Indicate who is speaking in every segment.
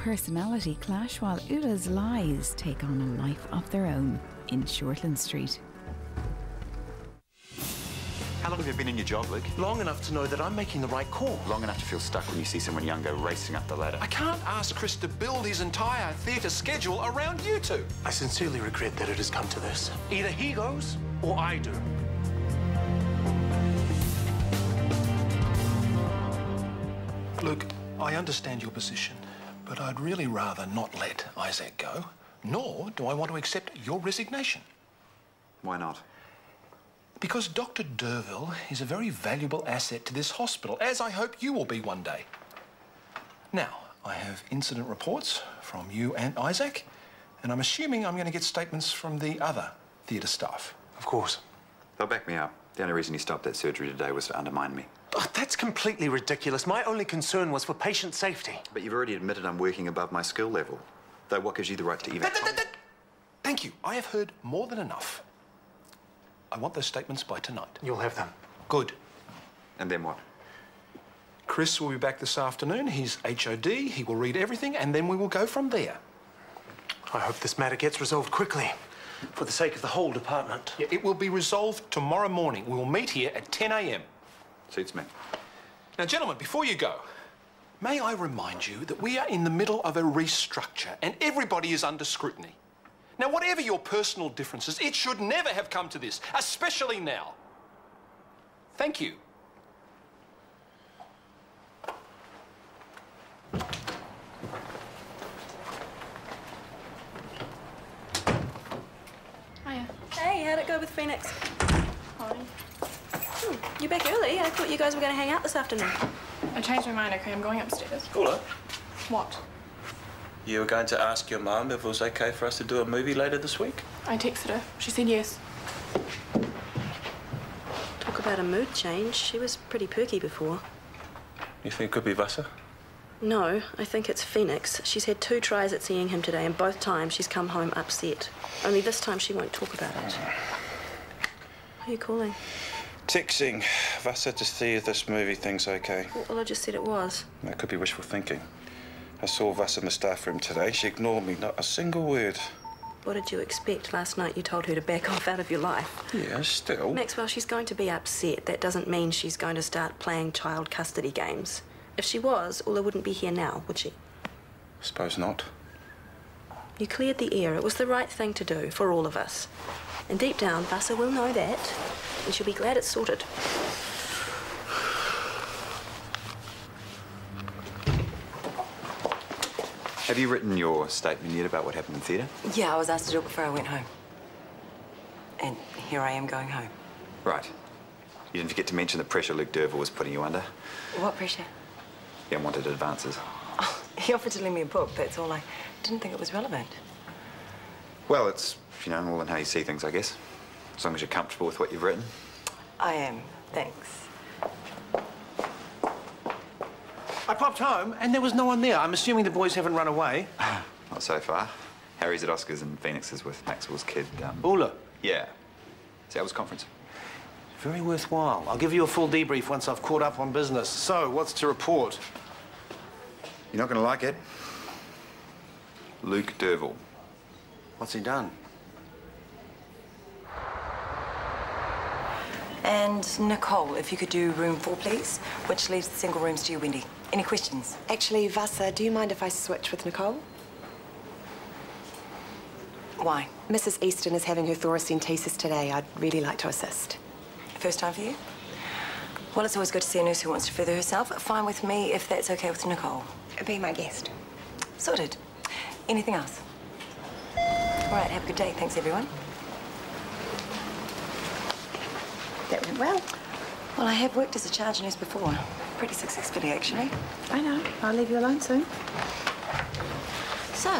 Speaker 1: personality clash while Ula's lies take on a life of their own in Shortland Street.
Speaker 2: How long have you been in your job, Luke?
Speaker 3: Long enough to know that I'm making the right call.
Speaker 2: Long enough to feel stuck when you see someone young go racing up the ladder.
Speaker 3: I can't ask Chris to build his entire theatre schedule around you two. I sincerely regret that it has come to this. Either he goes or I do. Luke, I understand your position, but I'd really rather not let Isaac go, nor do I want to accept your resignation.
Speaker 2: Why not?
Speaker 3: Because Dr. Derville is a very valuable asset to this hospital, as I hope you will be one day. Now, I have incident reports from you and Isaac, and I'm assuming I'm going to get statements from the other theatre staff. Of course.
Speaker 2: They'll back me up. The only reason he stopped that surgery today was to undermine me.
Speaker 4: Oh, that's completely ridiculous. My only concern was for patient safety.
Speaker 2: But you've already admitted I'm working above my skill level. Though what gives you the right to evac?
Speaker 3: Thank you. I have heard more than enough. I want those statements by tonight.
Speaker 4: You'll have them.
Speaker 3: Good.
Speaker 2: And then what?
Speaker 3: Chris will be back this afternoon. He's HOD. He will read everything, and then we will go from there.
Speaker 4: I hope this matter gets resolved quickly, for the sake of the whole department.
Speaker 3: Yeah, it will be resolved tomorrow morning. We will meet here at 10 a.m.
Speaker 2: Suits me.
Speaker 3: Now, gentlemen, before you go, may I remind you that we are in the middle of a restructure and everybody is under scrutiny. Now, whatever your personal differences, it should never have come to this, especially now. Thank you.
Speaker 5: Hiya.
Speaker 6: Hey, how'd it go with Phoenix?
Speaker 5: Fine.
Speaker 6: You're back early. I thought you guys were going to hang out this afternoon.
Speaker 5: I changed my mind, okay? I'm going upstairs.
Speaker 7: Paula,
Speaker 5: What?
Speaker 7: you were going to ask your mum if it was okay for us to do a movie later this week?
Speaker 5: I texted her. She said yes.
Speaker 6: Talk about a mood change. She was pretty perky before.
Speaker 7: You think it could be Vasa?
Speaker 6: No, I think it's Phoenix. She's had 2 tries at seeing him today, and both times she's come home upset. Only this time she won't talk about it. Who are you calling?
Speaker 7: Texting Vasa to see if this movie thing's okay.
Speaker 6: Well, I just said it was.
Speaker 7: That could be wishful thinking. I saw Vasa in the staff room today. She ignored me, not a single word.
Speaker 6: What did you expect? Last night you told her to back off out of your life.
Speaker 7: Yeah, still.
Speaker 6: Maxwell, she's going to be upset. That doesn't mean she's going to start playing child custody games. If she was, Ula wouldn't be here now, would she?
Speaker 7: I suppose not.
Speaker 6: You cleared the air. It was the right thing to do for all of us. And deep down, Vasa will know that, and she'll be glad it's sorted.
Speaker 2: Have you written your statement yet about what happened in theatre?
Speaker 8: Yeah, I was asked to do it before I went home. And here I am going home.
Speaker 2: Right. You didn't forget to mention the pressure Luke Derville was putting you under.
Speaker 8: What pressure?
Speaker 2: The unwanted advances.
Speaker 8: Oh, he offered to lend me a book, that's all. I didn't think it was relevant.
Speaker 2: Well, it's, you know, all in how you see things, I guess. As long as you're comfortable with what you've written.
Speaker 8: I am, thanks.
Speaker 4: I popped home and there was no one there. I'm assuming the boys haven't run away.
Speaker 2: Not so far. Harry's at Oscar's and Phoenix is with Maxwell's kid.
Speaker 4: Ula.
Speaker 2: Yeah. See how was conference?
Speaker 4: Very worthwhile. I'll give you a full debrief once I've caught up on business. So, what's to report?
Speaker 2: You're not going to like it. Luke Derville.
Speaker 4: What's he done?
Speaker 8: And Nicole, if you could do room 4, please, which leaves the single rooms to you, Wendy. Any questions?
Speaker 9: Actually, Vasa, do you mind if I switch with Nicole?
Speaker 8: Why?
Speaker 9: Mrs. Easton is having her thoracentesis today. I'd really like to assist.
Speaker 8: First time for you? Well, it's always good to see a nurse who wants to further herself. Fine with me if that's okay with Nicole.
Speaker 9: Be my guest.
Speaker 8: Sorted. Anything else? All right, have a good day. Thanks, everyone.
Speaker 9: That went well.
Speaker 8: Well, I have worked as a charge nurse before. Pretty successfully, actually.
Speaker 9: I know. I'll leave you alone soon.
Speaker 8: So,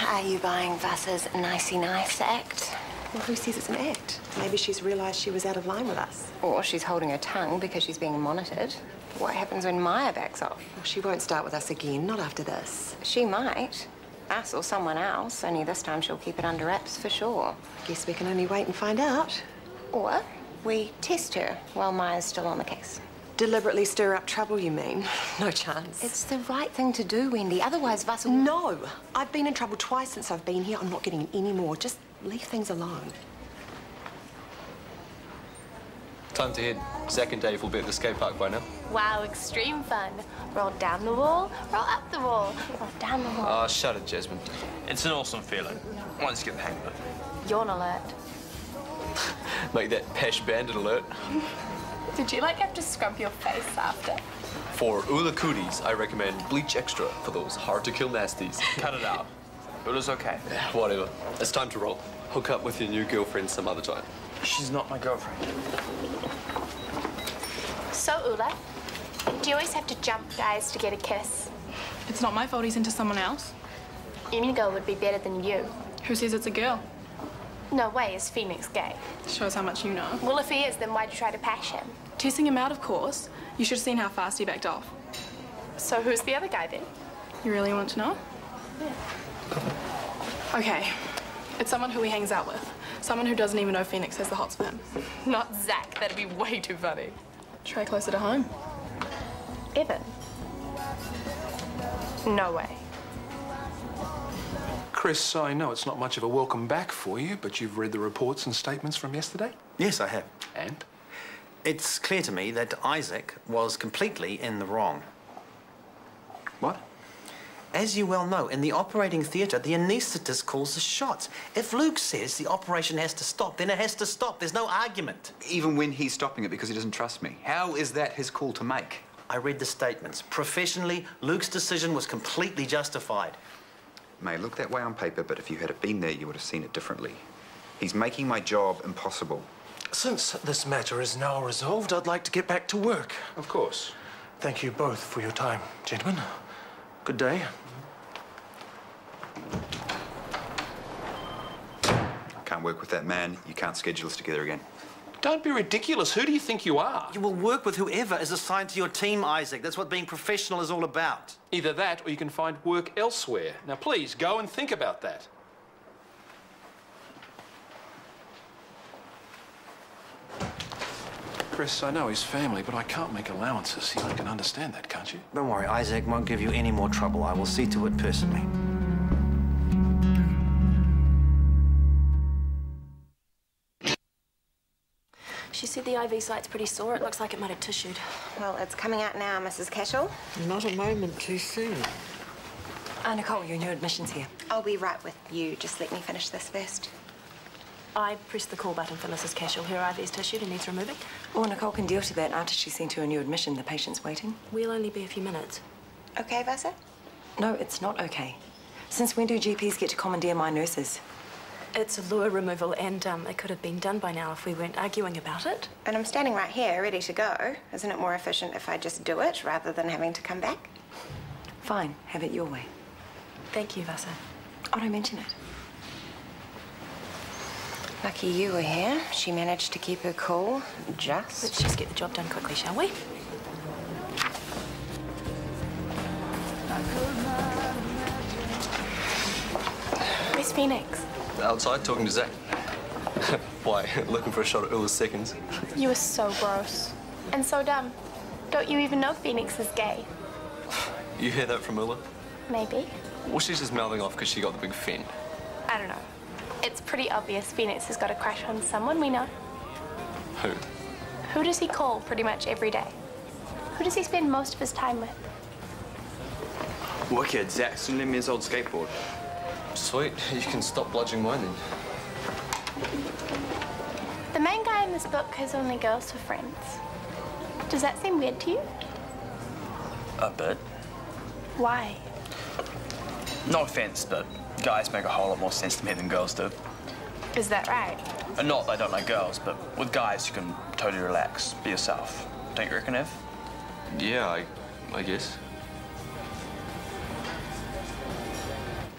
Speaker 8: are you buying Vasa's nicey nice act?
Speaker 9: Well, who says it's an act? Maybe she's realised she was out of line with us.
Speaker 10: Or she's holding her tongue because she's being monitored. What happens when Maya backs off?
Speaker 9: Well, she won't start with us again, not after this.
Speaker 10: She might. Us or someone else, only this time she'll keep it under wraps for sure.
Speaker 9: Guess we can only wait and find out.
Speaker 10: Or we test her while Maya's still on the case.
Speaker 9: Deliberately stir up trouble, you mean? No chance.
Speaker 10: It's the right thing to do, Wendy. Otherwise, Vassal...
Speaker 9: No! I've been in trouble twice since I've been here. I'm not getting in any more. Just leave things alone.
Speaker 11: Time to head. Zach and Dave will be at the skate park by now.
Speaker 12: Wow, extreme fun. Roll down the wall, roll up the wall, roll down the wall.
Speaker 11: Oh, shut it, Jasmine.
Speaker 13: It's an awesome feeling, once you get the hang of it.
Speaker 12: Yawn alert.
Speaker 11: Make that Pash Bandit alert.
Speaker 12: Did you, have to scrub your face after?
Speaker 11: For Ula cooties, I recommend Bleach Extra for those hard-to-kill nasties.
Speaker 13: Cut it out. Ula's okay.
Speaker 11: Yeah, whatever. It's time to roll. Hook up with your new girlfriend some other time.
Speaker 13: She's not my girlfriend.
Speaker 12: So, Ula, do you always have to jump guys to get a kiss?
Speaker 5: It's not my fault he's into someone else.
Speaker 12: Any girl would be better than you.
Speaker 5: Who says it's a girl?
Speaker 12: No way is Phoenix gay.
Speaker 5: Shows how much you know.
Speaker 12: Well, if he is, then why'd you try to pash him?
Speaker 5: Testing him out, of course. You should have seen how fast he backed off.
Speaker 12: So who's the other guy, then?
Speaker 5: You really want to know?
Speaker 12: Yeah.
Speaker 5: Okay. It's someone who he hangs out with. Someone who doesn't even know Phoenix has the hots for him.
Speaker 12: Not Zach. That'd be way too funny.
Speaker 5: Try closer to home.
Speaker 12: Evan? No way.
Speaker 3: Chris, I know it's not much of a welcome back for you, but you've read the reports and statements from yesterday?
Speaker 4: Yes, I have.
Speaker 3: And?
Speaker 4: It's clear to me that Isaac was completely in the wrong.
Speaker 2: What?
Speaker 4: As you well know, in the operating theatre, the anaesthetist calls the shots. If Luke says the operation has to stop, then it has to stop. There's no argument.
Speaker 2: Even when he's stopping it because he doesn't trust me. How is that his call to make?
Speaker 4: I read the statements. Professionally, Luke's decision was completely justified.
Speaker 2: May look that way on paper, but if you had been there, you would have seen it differently. He's making my job impossible.
Speaker 3: Since this matter is now resolved, I'd like to get back to work.
Speaker 2: Of course.
Speaker 3: Thank you both for your time, gentlemen. Good day.
Speaker 2: I can't work with that man. You can't schedule us together again.
Speaker 3: Don't be ridiculous. Who do you think you are?
Speaker 4: You will work with whoever is assigned to your team, Isaac. That's what being professional is all about.
Speaker 3: Either that or you can find work elsewhere. Now, please, go and think about that. Chris, I know his family, but I can't make allowances. You can understand that, can't you?
Speaker 4: Don't worry, Isaac won't give you any more trouble. I will see to it personally.
Speaker 6: She said the IV site's pretty sore. It looks like it might have tissued.
Speaker 10: Well, it's coming out now, Mrs. Cashel.
Speaker 9: Not a moment too soon.
Speaker 8: Nicole, your new admission's here.
Speaker 10: I'll be right with you. Just let me finish this first.
Speaker 6: I pressed the call button for Mrs. Cashel. Her IV's tissued and needs removing.
Speaker 8: Well, Nicole can deal to that after she's seen to a new admission. The patient's waiting.
Speaker 6: We'll only be a few minutes.
Speaker 10: Okay, Vasa?
Speaker 8: No, it's not okay. Since when do GPs get to commandeer my nurses?
Speaker 6: It's a lure removal, and it could have been done by now if we weren't arguing about it.
Speaker 10: And I'm standing right here, ready to go. Isn't it more efficient if I just do it rather than having to come back?
Speaker 8: Fine, have it your way.
Speaker 6: Thank you, Vasa.
Speaker 8: Oh, don't mention it.
Speaker 10: Lucky you were here. She managed to keep her cool.
Speaker 6: Let's just get the job done quickly, shall we?
Speaker 12: Where's Phoenix?
Speaker 11: Outside, talking to Zach. Why? Looking for a shot at Ula's seconds?
Speaker 12: You are so gross. And so dumb. Don't you even know Phoenix is gay?
Speaker 11: You hear that from Ula?
Speaker 12: Maybe.
Speaker 11: Well, she's just mouthing off because she got the big fin.
Speaker 12: I don't know. It's pretty obvious Phoenix has got a crush on someone we know.
Speaker 11: Who?
Speaker 12: Who does he call pretty much every day? Who does he spend most of his time with?
Speaker 2: Wicked. Zach's lend me his old skateboard.
Speaker 11: Sweet. You can stop bludgeoning mine then.
Speaker 12: The main guy in this book has only girls for friends. Does that seem weird to you?
Speaker 13: A bit.
Speaker 12: Why?
Speaker 13: No offense, but guys make a whole lot more sense to me than girls do.
Speaker 12: Is that right?
Speaker 13: And not that I don't like girls, but with guys you can totally relax, be yourself. Don't you reckon, Ev?
Speaker 11: Yeah, I guess.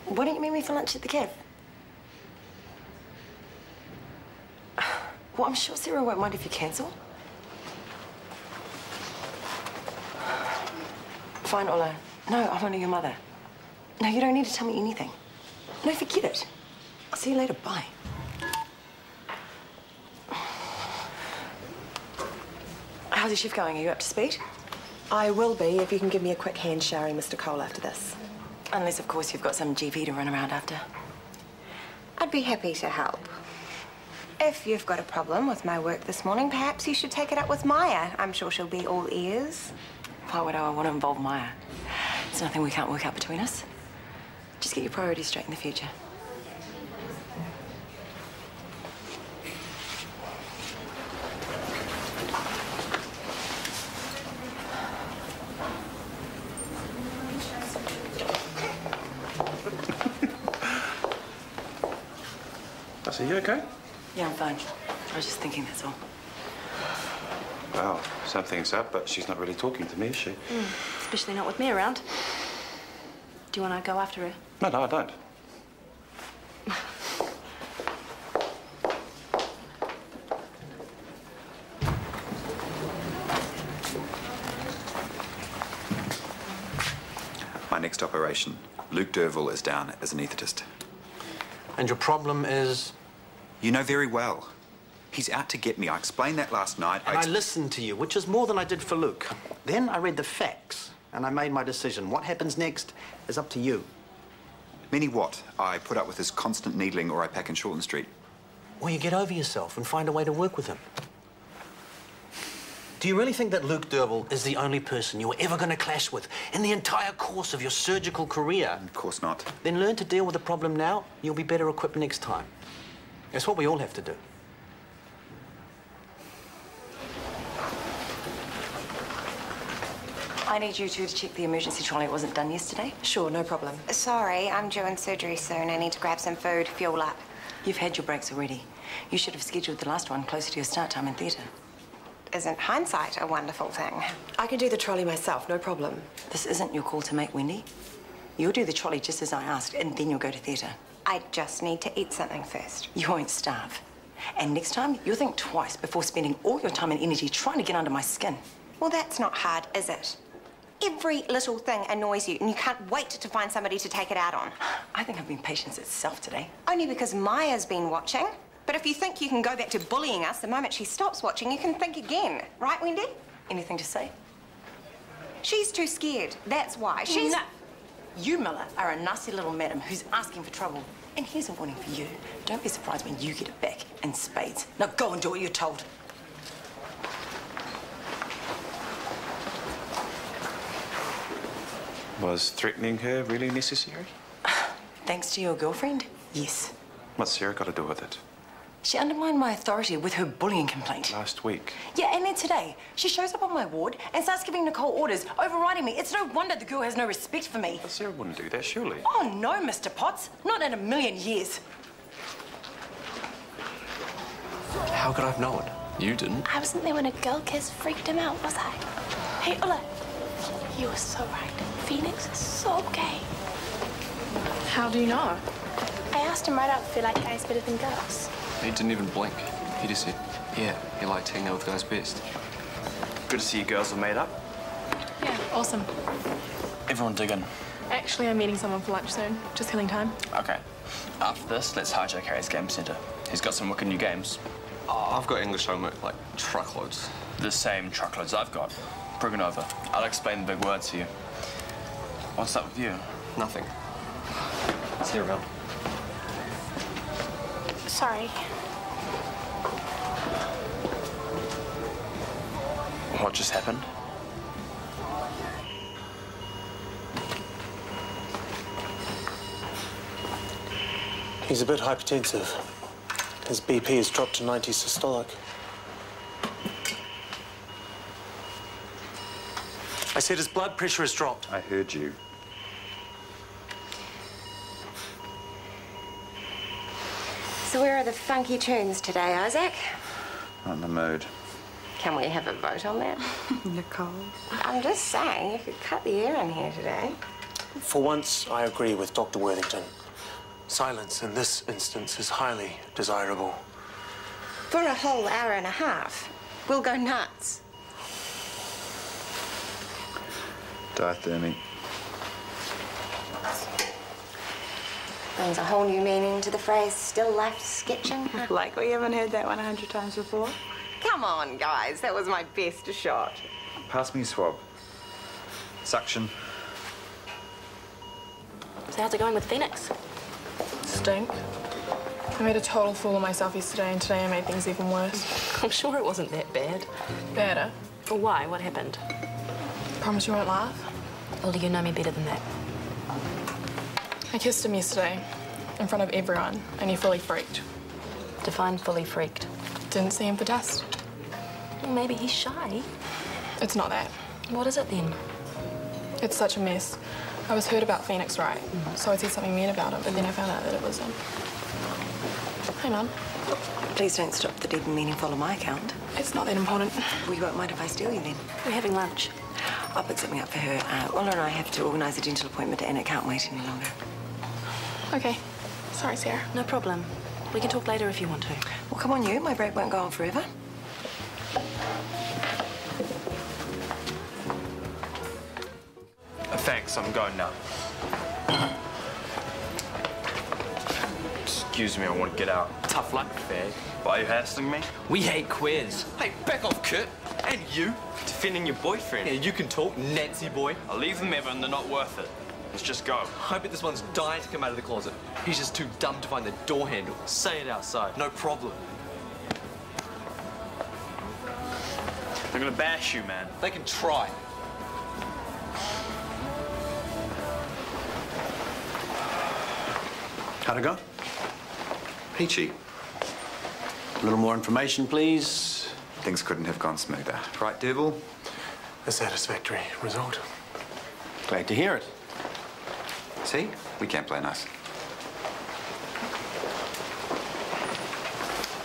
Speaker 8: Why don't you meet me for lunch at the cave? Well, I'm sure Sarah won't mind if you cancel. Fine, Ola. No, I'm only your mother. No, you don't need to tell me anything. No, forget it. I'll see you later. Bye. How's your shift going? Are you up to speed?
Speaker 9: I will be if you can give me a quick hand showering Mr. Cole after this.
Speaker 8: Unless, of course, you've got some GP to run around after.
Speaker 10: I'd be happy to help. If you've got a problem with my work this morning, perhaps you should take it up with Maya. I'm sure she'll be all ears.
Speaker 8: Why would I want to involve Maya? There's nothing we can't work out between us. Just get your priorities straight in the future.
Speaker 7: Are you okay?
Speaker 8: Yeah, I'm fine. I was just thinking, that's all.
Speaker 7: Well, something's up, but she's not really talking to me, is she?
Speaker 6: Especially not with me around. Do you want to go after her?
Speaker 7: No, I don't.
Speaker 2: My next operation. Luke Derville is down as an anaesthetist.
Speaker 4: And your problem is?
Speaker 2: You know very well. He's out to get me. I explained that last night.
Speaker 4: And I listened to you, which is more than I did for Luke. Then I read the facts, and I made my decision. What happens next is up to you.
Speaker 2: Meaning what? I put up with his constant needling or I pack in Shortland Street?
Speaker 4: Or you get over yourself and find a way to work with him. Do you really think that Luke Derville is the only person you're ever going to clash with in the entire course of your surgical career?
Speaker 2: Of course not.
Speaker 4: Then learn to deal with the problem now. You'll be better equipped next time. It's what we all have to do.
Speaker 8: I need you two to check the emergency trolley. It wasn't done yesterday.
Speaker 9: Sure, no problem.
Speaker 10: Sorry, I'm due in surgery soon. I need to grab some food, fuel up.
Speaker 8: You've had your breaks already. You should have scheduled the last one closer to your start time in theatre.
Speaker 10: Isn't hindsight a wonderful thing?
Speaker 9: I can do the trolley myself, no problem.
Speaker 8: This isn't your call to make, Wendy. You'll do the trolley just as I asked, and then you'll go to theatre.
Speaker 10: I just need to eat something first.
Speaker 8: You won't starve. And next time, you'll think twice before spending all your time and energy trying to get under my skin.
Speaker 10: Well, that's not hard, is it? Every little thing annoys you, and you can't wait to find somebody to take it out on.
Speaker 8: I think I've been patience itself today.
Speaker 10: Only because Maya's been watching. But if you think you can go back to bullying us the moment she stops watching, you can think again. Right, Wendy?
Speaker 8: Anything to say?
Speaker 10: She's too scared. That's why. She's...
Speaker 8: No. You, Miller, are a nasty little madam who's asking for trouble. And here's a warning for you. Don't be surprised when you get it back in spades. Now go and do what you're told.
Speaker 7: Was threatening her really necessary?
Speaker 8: Thanks to your girlfriend? Yes.
Speaker 7: What's Sarah got to do with it?
Speaker 8: She undermined my authority with her bullying complaint.
Speaker 7: Last week.
Speaker 8: Yeah, and then today, she shows up on my ward and starts giving Nicole orders, overriding me. It's no wonder the girl has no respect for me.
Speaker 7: But Sarah wouldn't do that, surely.
Speaker 8: Oh, no, Mr. Potts. Not in a million years.
Speaker 3: How could I have known?
Speaker 11: You didn't.
Speaker 12: I wasn't there when a girl kiss freaked him out, was I? Hey, Ola, you were so right. Phoenix is so gay.
Speaker 5: How do you know?
Speaker 12: I asked him right out if he liked guys better than girls.
Speaker 11: He didn't even blink. He just said, yeah, he liked hanging out with guys best.
Speaker 13: Good to see you girls are made up.
Speaker 5: Yeah, awesome.
Speaker 13: Everyone dig in.
Speaker 5: Actually, I'm meeting someone for lunch soon. Just killing time.
Speaker 13: Okay. After this, let's hijack Harry's game centre. He's got some wicked new games.
Speaker 11: Oh, I've got English homework, like, truckloads.
Speaker 13: The same truckloads I've got. Bring it over. I'll explain the big words to you. What's up with you?
Speaker 11: Nothing. See you around.
Speaker 12: Sorry.
Speaker 13: What just happened?
Speaker 14: He's a bit hypertensive. His BP has dropped to 90 systolic. I said his blood pressure has dropped.
Speaker 2: I heard you.
Speaker 10: So where are the funky tunes today, Isaac?
Speaker 2: Not in the mood.
Speaker 10: Can we have a vote on that?
Speaker 9: Nicole.
Speaker 10: I'm just saying, you could cut the air in here today.
Speaker 14: For once, I agree with Dr. Worthington. Silence in this instance is highly desirable.
Speaker 10: For a whole hour and a half. We'll go nuts.
Speaker 2: Diathermy.
Speaker 10: Brings a whole new meaning to the phrase, still life sketching.
Speaker 1: Like we haven't heard that one 100 times before.
Speaker 10: Come on, guys. That was my best shot.
Speaker 2: Pass me a swab. Suction.
Speaker 6: So how's it going with Phoenix?
Speaker 5: Stink. I made a total fool of myself yesterday, and today I made things even worse.
Speaker 6: I'm sure it wasn't that bad.
Speaker 5: Better.
Speaker 6: Well, why? What happened?
Speaker 5: Promise you won't laugh?
Speaker 6: Well, do you know me better than that?
Speaker 5: I kissed him yesterday, in front of everyone, and he fully freaked.
Speaker 6: Define fully freaked.
Speaker 5: Didn't see him for dust.
Speaker 6: Well, maybe he's shy.
Speaker 5: It's not that.
Speaker 6: What is it then?
Speaker 5: It's such a mess. I was heard about Phoenix, right? So I said something mean about him, but then I found out that it was him. Hey, Mum.
Speaker 8: Please don't stop the deep and meaningful on my account.
Speaker 5: It's not that important.
Speaker 8: Well, you won't mind if I steal you then?
Speaker 6: We're having lunch.
Speaker 8: I'll pick something up for her. Ola and I have to organise a dental appointment and it can't wait any longer.
Speaker 5: Okay. Sorry, Sarah.
Speaker 6: No problem. We can talk later if you want to.
Speaker 8: Well, come on, you. My break won't go on forever.
Speaker 13: Thanks, I'm going now. Excuse me, I want to get out.
Speaker 11: Tough luck, fag.
Speaker 13: Why are you hassling me?
Speaker 11: We hate queers. Hey, back off, Kurt. And you, defending your boyfriend. Yeah, you can talk, Nancy boy.
Speaker 13: I'll leave them, Evan. They're not worth it. Let's just go.
Speaker 11: I bet this one's dying to come out of the closet. He's just too dumb to find the door handle. Say it outside. No problem.
Speaker 13: They're gonna bash you, man.
Speaker 11: They can try.
Speaker 4: How'd it go?
Speaker 2: Peachy.
Speaker 4: A little more information, please.
Speaker 2: Things couldn't have gone smoother. Right, Devil?
Speaker 14: A satisfactory result.
Speaker 4: Glad to hear it.
Speaker 2: See? We can't play nice.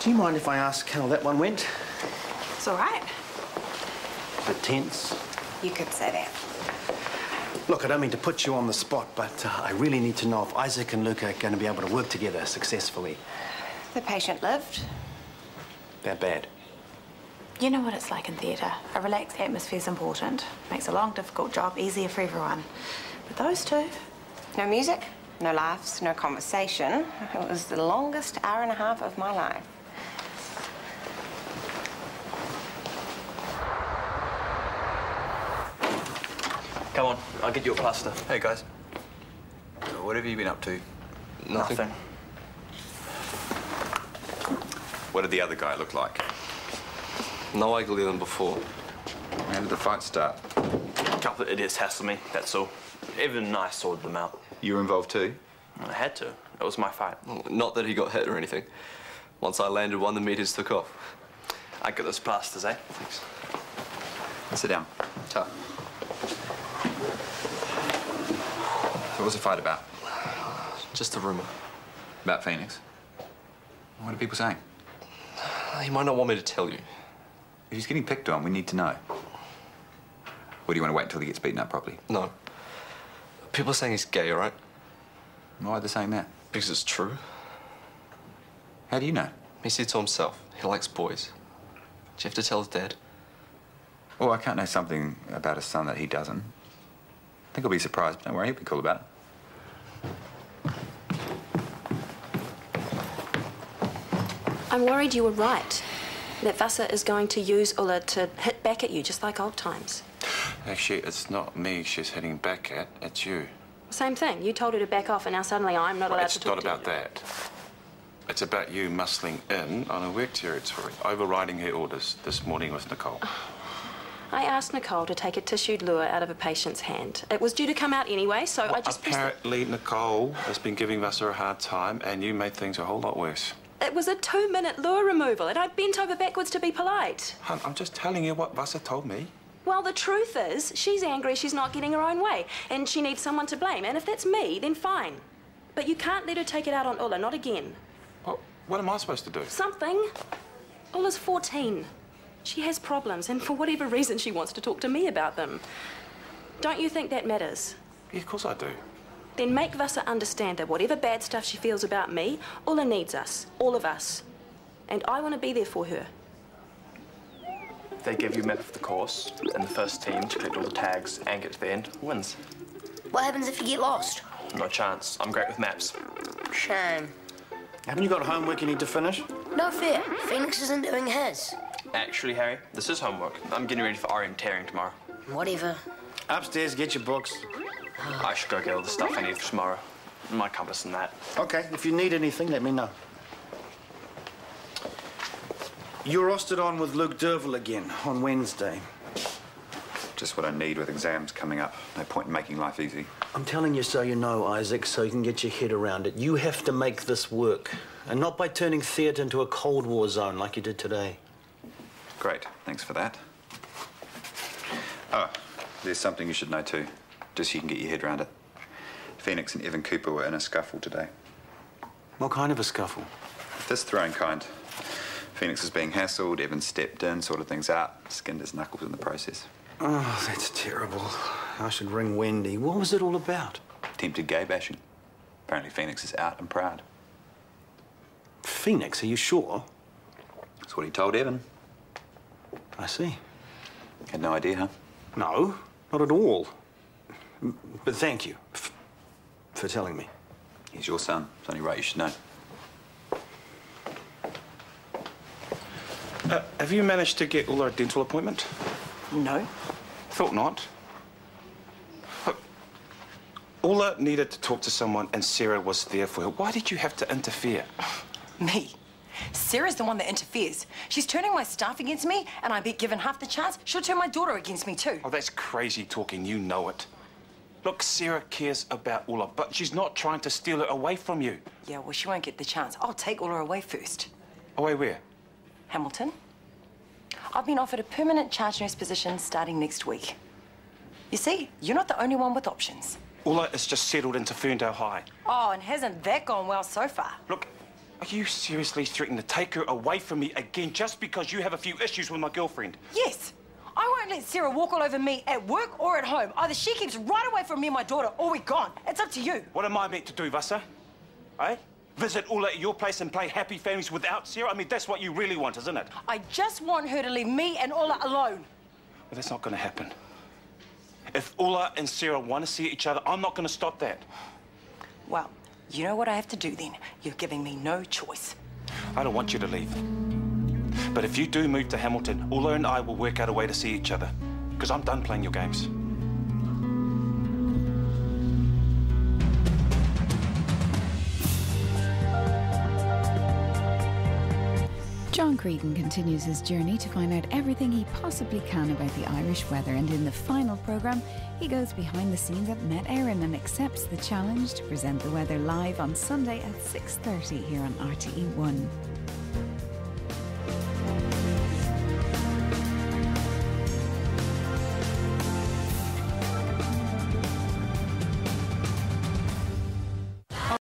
Speaker 4: Do you mind if I ask how that one went?
Speaker 10: It's all right.
Speaker 4: A bit tense.
Speaker 10: You could say that.
Speaker 4: Look, I don't mean to put you on the spot, but I really need to know if Isaac and Luke are going to be able to work together successfully.
Speaker 10: The patient lived.
Speaker 4: That bad?
Speaker 15: You know what it's like in theatre. A relaxed atmosphere is important. Makes a long, difficult job easier for everyone. But those two...
Speaker 10: No music, no laughs, no conversation. It was the longest hour and a half of my life.
Speaker 11: Come on, I'll get you a plaster.
Speaker 2: Hey, guys. What have you been up to?
Speaker 11: Nothing.
Speaker 2: What did the other guy look like?
Speaker 11: No uglier than before.
Speaker 2: How did the fight start?
Speaker 13: A couple of idiots hassled me, that's all. Evan and I sorted them out.
Speaker 2: You were involved too?
Speaker 13: I had to. It was my fight.
Speaker 11: Not that he got hit or anything. Once I landed one, the meters took off.
Speaker 13: I get those plasters, eh?
Speaker 11: Thanks.
Speaker 2: Sit down. Tough. So what was the fight about?
Speaker 11: Just a rumour.
Speaker 2: About Phoenix? What are people saying?
Speaker 11: He might not want me to tell you.
Speaker 2: If he's getting picked on, we need to know. Or do you want to wait until he gets beaten up properly?
Speaker 11: No. People are saying he's gay, all right?
Speaker 2: Why are they saying that?
Speaker 11: Because it's true.
Speaker 2: How do you know?
Speaker 11: He said so himself. He likes boys. Do you have to tell his dad?
Speaker 2: Oh, I can't know something about his son that he doesn't. I think he'll be surprised, but don't worry, he'll be cool about it.
Speaker 6: I'm worried you were right. That Vasa is going to use Ulla to hit back at you, just like old times.
Speaker 7: Actually, it's not me she's hitting back at, it's you.
Speaker 6: Same thing. You told her to back off, and now suddenly I'm not allowed to talk to you.
Speaker 7: It's not about that. It's about you muscling in on a work territory, overriding her orders this morning with Nicole.
Speaker 6: I asked Nicole to take a tissued lure out of a patient's hand. It was due to come out anyway, so
Speaker 7: Well,
Speaker 6: I just...
Speaker 7: apparently, Nicole has been giving Vasa a hard time, and you made things a whole lot worse.
Speaker 6: It was a 2-minute lure removal, and I bent over backwards to be polite.
Speaker 7: Hun, I'm just telling you what Vasa told me.
Speaker 6: Well, the truth is, she's angry she's not getting her own way, and she needs someone to blame. And if that's me, then fine. But you can't let her take it out on Ulla, not again.
Speaker 7: Well, what am I supposed to do?
Speaker 6: Something. Ulla's 14. She has problems, and for whatever reason, she wants to talk to me about them. Don't you think that matters?
Speaker 7: Yeah, of course I do.
Speaker 6: Then make Vasa understand that whatever bad stuff she feels about me, Ulla needs us, all of us. And I want to be there for her.
Speaker 13: They give you a map of the course, and the first team to collect all the tags and get to the end wins.
Speaker 16: What happens if you get lost?
Speaker 13: No chance. I'm great with maps.
Speaker 16: Shame.
Speaker 4: Haven't you got homework you need to finish?
Speaker 16: No fair. Phoenix isn't doing his.
Speaker 13: Actually, Harry, this is homework. I'm getting ready for orienteering tomorrow.
Speaker 16: Whatever.
Speaker 17: Upstairs, get your books.
Speaker 13: I should go get all the stuff I need for tomorrow. My compass and that.
Speaker 17: Okay, if you need anything, let me know. You're rostered on with Luke Derville again on Wednesday.
Speaker 2: Just what I need with exams coming up. No point in making life easy.
Speaker 17: I'm telling you so you know, Isaac, so you can get your head around it. You have to make this work, and not by turning theatre into a Cold War zone like you did today.
Speaker 2: Great, thanks for that. Oh, there's something you should know too, just so you can get your head around it. Phoenix and Evan Cooper were in a scuffle today.
Speaker 17: What kind of a scuffle?
Speaker 2: This throwing kind. Phoenix was being hassled, Evan stepped in, sorted things out, skinned his knuckles in the process.
Speaker 17: Oh, that's terrible. I should ring Wendy. What was it all about?
Speaker 2: Attempted gay bashing. Apparently Phoenix is out and proud.
Speaker 17: Phoenix, are you sure?
Speaker 2: That's what he told Evan.
Speaker 17: I see.
Speaker 2: Had no idea, huh?
Speaker 17: No, not at all. But thank you for telling me.
Speaker 2: He's your son. It's only right you should know.
Speaker 7: Have you managed to get Ulla a dental appointment?
Speaker 8: No.
Speaker 7: Thought not. Look, Ulla needed to talk to someone and Sarah was there for her. Why did you have to interfere?
Speaker 8: Me? Sarah's the one that interferes. She's turning my staff against me, and I bet given half the chance, she'll turn my daughter against me too.
Speaker 7: Oh, that's crazy talking. You know it. Look, Sarah cares about Ulla, but she's not trying to steal her away from you.
Speaker 8: Yeah, well, she won't get the chance. I'll take Ulla away first.
Speaker 7: Away where?
Speaker 8: Hamilton. I've been offered a permanent charge nurse position starting next week. You see, you're not the only one with options.
Speaker 7: Ulla is just settled into Ferndale High.
Speaker 8: Oh, and hasn't that gone well so far?
Speaker 7: Look, are you seriously threatening to take her away from me again just because you have a few issues with my girlfriend?
Speaker 8: Yes. I won't let Sarah walk all over me at work or at home. Either she keeps right away from me and my daughter, or we're gone. It's up to you.
Speaker 7: What am I meant to do, Vasa? Eh? Visit Ulla at your place and play happy families without Sarah? I mean, that's what you really want, isn't it?
Speaker 8: I just want her to leave me and Ulla alone.
Speaker 7: Well, that's not going to happen. If Ulla and Sarah want to see each other, I'm not going to stop that.
Speaker 8: Well, you know what I have to do then. You're giving me no choice.
Speaker 7: I don't want you to leave. But if you do move to Hamilton, Ulla and I will work out a way to see each other. Because I'm done playing your games.
Speaker 1: John Creedon continues his journey to find out everything he possibly can about the Irish weather, and in the final programme he goes behind the scenes at Met Éireann and accepts the challenge to present the weather live on Sunday at 6:30 here on RTE1.